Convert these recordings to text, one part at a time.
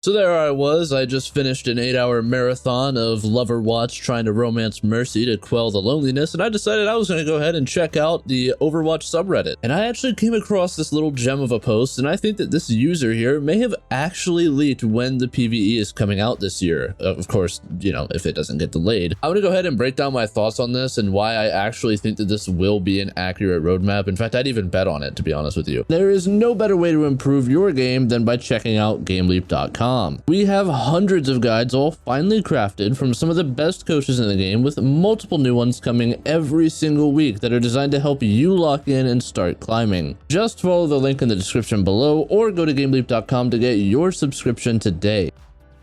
So there I was, I just finished an 8-hour marathon of Overwatch trying to romance Mercy to quell the loneliness, and I decided I was going to go ahead and check out the Overwatch subreddit. And I actually came across this little gem of a post, and I think that this user here may have actually leaked when the PvE is coming out this year. Of course, you know, if it doesn't get delayed. I'm going to go ahead and break down my thoughts on this and why I actually think that this will be an accurate roadmap. In fact, I'd even bet on it, to be honest with you. There is no better way to improve your game than by checking out GameLeap.com. We have hundreds of guides all finely crafted from some of the best coaches in the game, with multiple new ones coming every single week that are designed to help you lock in and start climbing. Just follow the link in the description below or go to GameLeap.com to get your subscription today.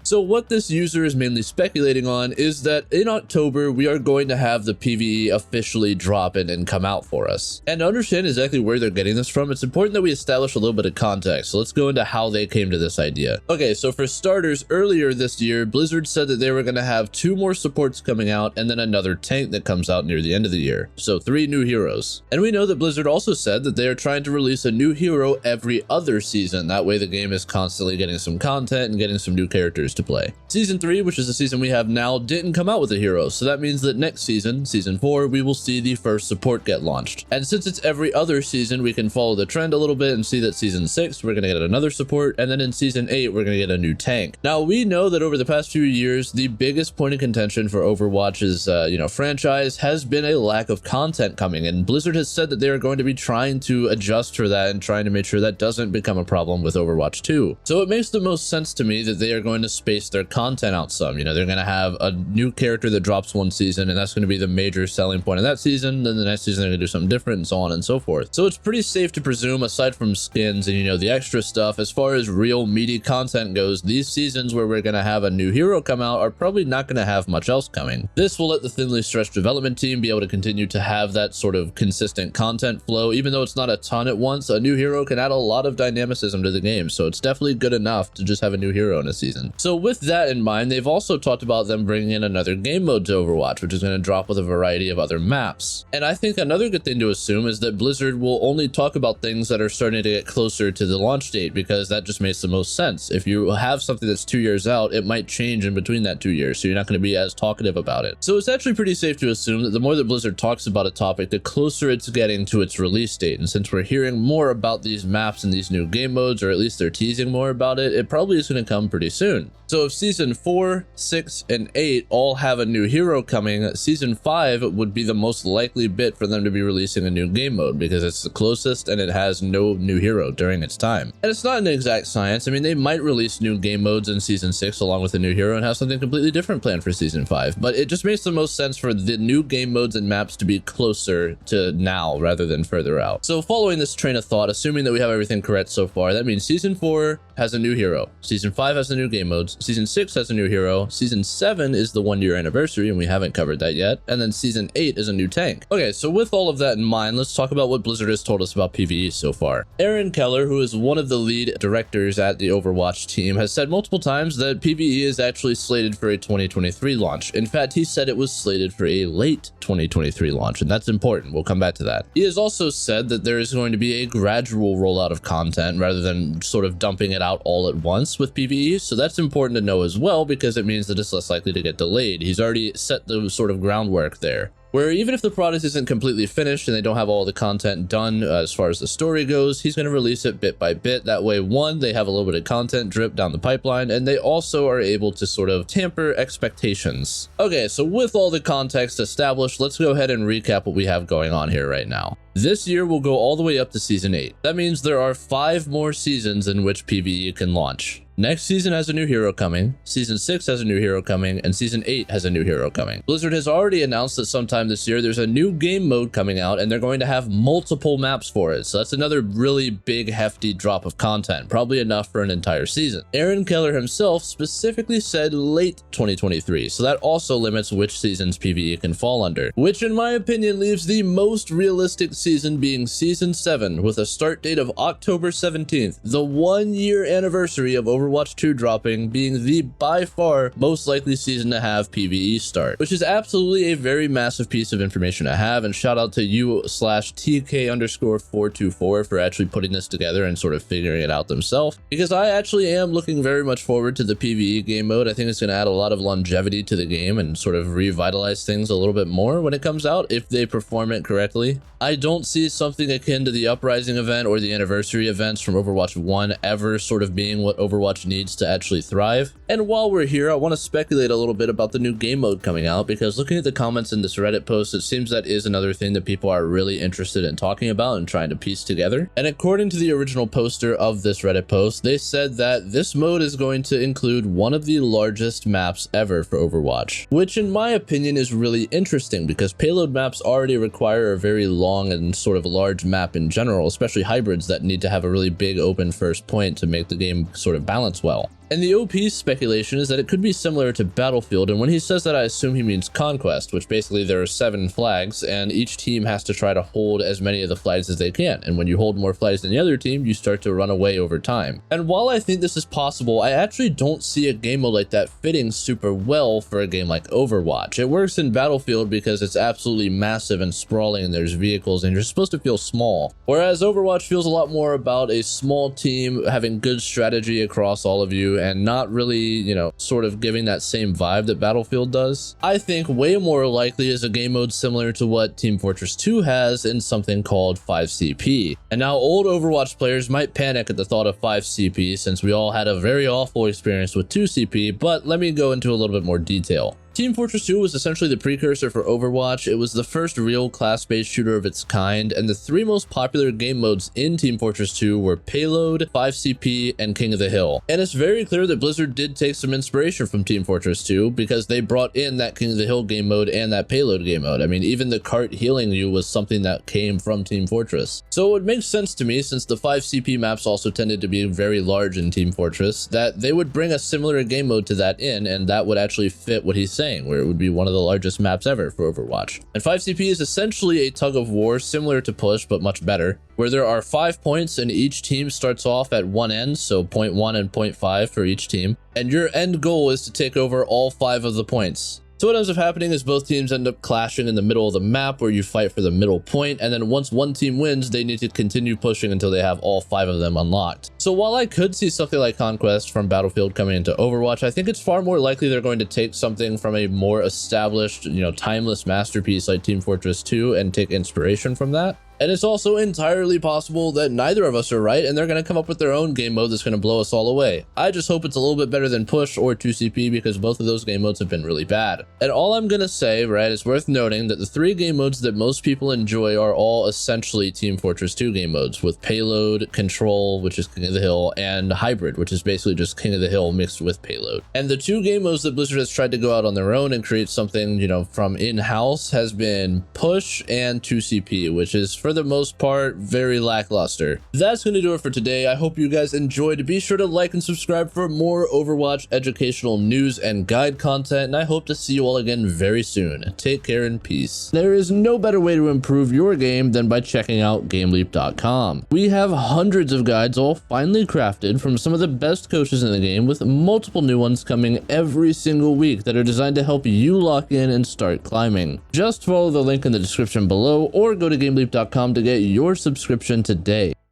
So what this user is mainly speculating on is that in October, we are going to have the PvE officially drop in and come out for us. And to understand exactly where they're getting this from, it's important that we establish a little bit of context. So let's go into how they came to this idea. Okay, so for starters, earlier this year, Blizzard said that they were going to have 2 more supports coming out and then another tank that comes out near the end of the year. So 3 new heroes. And we know that Blizzard also said that they are trying to release a new hero every other season. That way the game is constantly getting some content and getting some new characters to play. Season 3, which is the season we have now, didn't come out with a hero, so that means that next season, Season 4, we will see the first support get launched. And since it's every other season, we can follow the trend a little bit and see that Season 6, we're going to get another support, and then in Season 8, we're going to get a new tank. Now, we know that over the past few years, the biggest point of contention for Overwatch's, franchise has been a lack of content coming, and Blizzard has said that they are going to be trying to adjust for that and trying to make sure that doesn't become a problem with Overwatch 2. So it makes the most sense to me that they are going to space their content out some. You know, they're going to have a new character that drops one season, and that's going to be the major selling point of that season. Then the next season they're going to do something different, and so on and so forth. So it's pretty safe to presume, aside from skins and, you know, the extra stuff, as far as real meaty content goes, these seasons where we're going to have a new hero come out are probably not going to have much else coming. This will let the thinly stretched development team be able to continue to have that sort of consistent content flow. Even though it's not a ton at once, a new hero can add a lot of dynamicism to the game, so it's definitely good enough to just have a new hero in a season. So with that in mind, they've also talked about them bringing in another game mode to Overwatch, which is going to drop with a variety of other maps. And I think another good thing to assume is that Blizzard will only talk about things that are starting to get closer to the launch date, because that just makes the most sense. If you have something that's 2 years out, it might change in between that 2 years, so you're not going to be as talkative about it. So it's actually pretty safe to assume that the more that Blizzard talks about a topic, the closer it's getting to its release date. And since we're hearing more about these maps and these new game modes, or at least they're teasing more about it, it probably is going to come pretty soon. So if Season 4, 6, and 8 all have a new hero coming, Season 5 would be the most likely bit for them to be releasing a new game mode, because it's the closest and it has no new hero during its time. And it's not an exact science. I mean, they might release new game modes in Season 6 along with a new hero and have something completely different planned for Season 5, but it just makes the most sense for the new game modes and maps to be closer to now rather than further out. So following this train of thought, assuming that we have everything correct so far, that means Season 4 has a new hero, Season 5 has the new game modes, Season 6 has a new hero, Season 7 is the 1-year anniversary, and we haven't covered that yet, and then Season 8 is a new tank. Okay, so with all of that in mind, let's talk about what Blizzard has told us about PvE so far. Aaron Keller, who is one of the lead directors at the Overwatch team, has said multiple times that PvE is actually slated for a 2023 launch. In fact, he said it was slated for a late 2023 launch, and that's important. We'll come back to that. He has also said that there is going to be a gradual rollout of content rather than sort of dumping it out all at once with PvE, so that's important to know as well, because it means that it's less likely to get delayed. He's already set the sort of groundwork there, where even if the product isn't completely finished and they don't have all the content done as far as the story goes, he's going to release it bit by bit. That way, one, they have a little bit of content drip down the pipeline, and they also are able to sort of tamper expectations. Okay, so with all the context established, let's go ahead and recap what we have going on here right now. This year will go all the way up to Season 8. That means there are 5 more seasons in which PvE can launch. Next season has a new hero coming, Season 6 has a new hero coming, and Season 8 has a new hero coming. Blizzard has already announced that sometime this year there's a new game mode coming out, and they're going to have multiple maps for it. So that's another really big, hefty drop of content, probably enough for an entire season. Aaron Keller himself specifically said late 2023, so that also limits which seasons PvE can fall under, which in my opinion leaves the most realistic season being Season 7 with a start date of October 17th, the 1-year anniversary of Overwatch 2 dropping, being the by far most likely season to have PvE start, which is absolutely a very massive piece of information to have, and shout out to you/TK_424 for actually putting this together and sort of figuring it out themselves, because I actually am looking very much forward to the PvE game mode. I think it's going to add a lot of longevity to the game and sort of revitalize things a little bit more when it comes out if they perform it correctly. I don't see something akin to the Uprising event or the anniversary events from Overwatch 1 ever sort of being what Overwatch needs to actually thrive. And while we're here, I want to speculate a little bit about the new game mode coming out, because looking at the comments in this Reddit post, it seems that is another thing that people are really interested in talking about and trying to piece together. And according to the original poster of this Reddit post, they said that this mode is going to include one of the largest maps ever for Overwatch, which in my opinion is really interesting because payload maps already require a very long and sort of large map in general, especially hybrids that need to have a really big open first point to make the game sort of balance well. And the OP's speculation is that it could be similar to Battlefield, and when he says that, I assume he means Conquest, which basically there are 7 flags, and each team has to try to hold as many of the flags as they can, and when you hold more flags than the other team, you start to run away over time. And while I think this is possible, I actually don't see a game mode like that fitting super well for a game like Overwatch. It works in Battlefield because it's absolutely massive and sprawling, and there's vehicles, and you're supposed to feel small, whereas Overwatch feels a lot more about a small team having good strategy across all of you, and not really, you know, sort of giving that same vibe that Battlefield does. I think way more likely is a game mode similar to what Team Fortress 2 has in something called 5CP. And now old Overwatch players might panic at the thought of 5CP since we all had a very awful experience with 2CP, but let me go into a little bit more detail. Team Fortress 2 was essentially the precursor for Overwatch. It was the first real class-based shooter of its kind, and the 3 most popular game modes in Team Fortress 2 were Payload, 5CP, and King of the Hill. And it's very clear that Blizzard did take some inspiration from Team Fortress 2 because they brought in that King of the Hill game mode and that Payload game mode. I mean, even the cart healing you was something that came from Team Fortress. So it would make sense to me, since the 5CP maps also tended to be very large in Team Fortress, that they would bring a similar game mode to that in, and that would actually fit what he's saying, where it would be one of the largest maps ever for Overwatch. And 5CP is essentially a tug of war similar to Push, but much better, where there are 5 points and each team starts off at one end, so point 1 and point 5 for each team, and your end goal is to take over all 5 of the points. So what ends up happening is both teams end up clashing in the middle of the map where you fight for the middle point, and then once one team wins, they need to continue pushing until they have all 5 of them unlocked. So while I could see something like Conquest from Battlefield coming into Overwatch, I think it's far more likely they're going to take something from a more established, you know, timeless masterpiece like Team Fortress 2 and take inspiration from that. And it's also entirely possible that neither of us are right, and they're going to come up with their own game mode that's going to blow us all away. I just hope it's a little bit better than Push or 2CP, because both of those game modes have been really bad. And all I'm going to say, right, it's worth noting that the 3 game modes that most people enjoy are all essentially Team Fortress 2 game modes, with Payload, Control, which is King of the Hill, and Hybrid, which is basically just King of the Hill mixed with Payload. And the 2 game modes that Blizzard has tried to go out on their own and create something, you know, from in-house has been Push and 2CP, which is for the most part very lackluster. That's going to do it for today. I hope you guys enjoyed. Be sure to like and subscribe for more Overwatch educational news and guide content, and I hope to see you all again very soon. Take care and peace. There is no better way to improve your game than by checking out GameLeap.com. We have hundreds of guides all finely crafted from some of the best coaches in the game, with multiple new ones coming every single week that are designed to help you lock in and start climbing. Just follow the link in the description below or go to GameLeap.com to get your subscription today.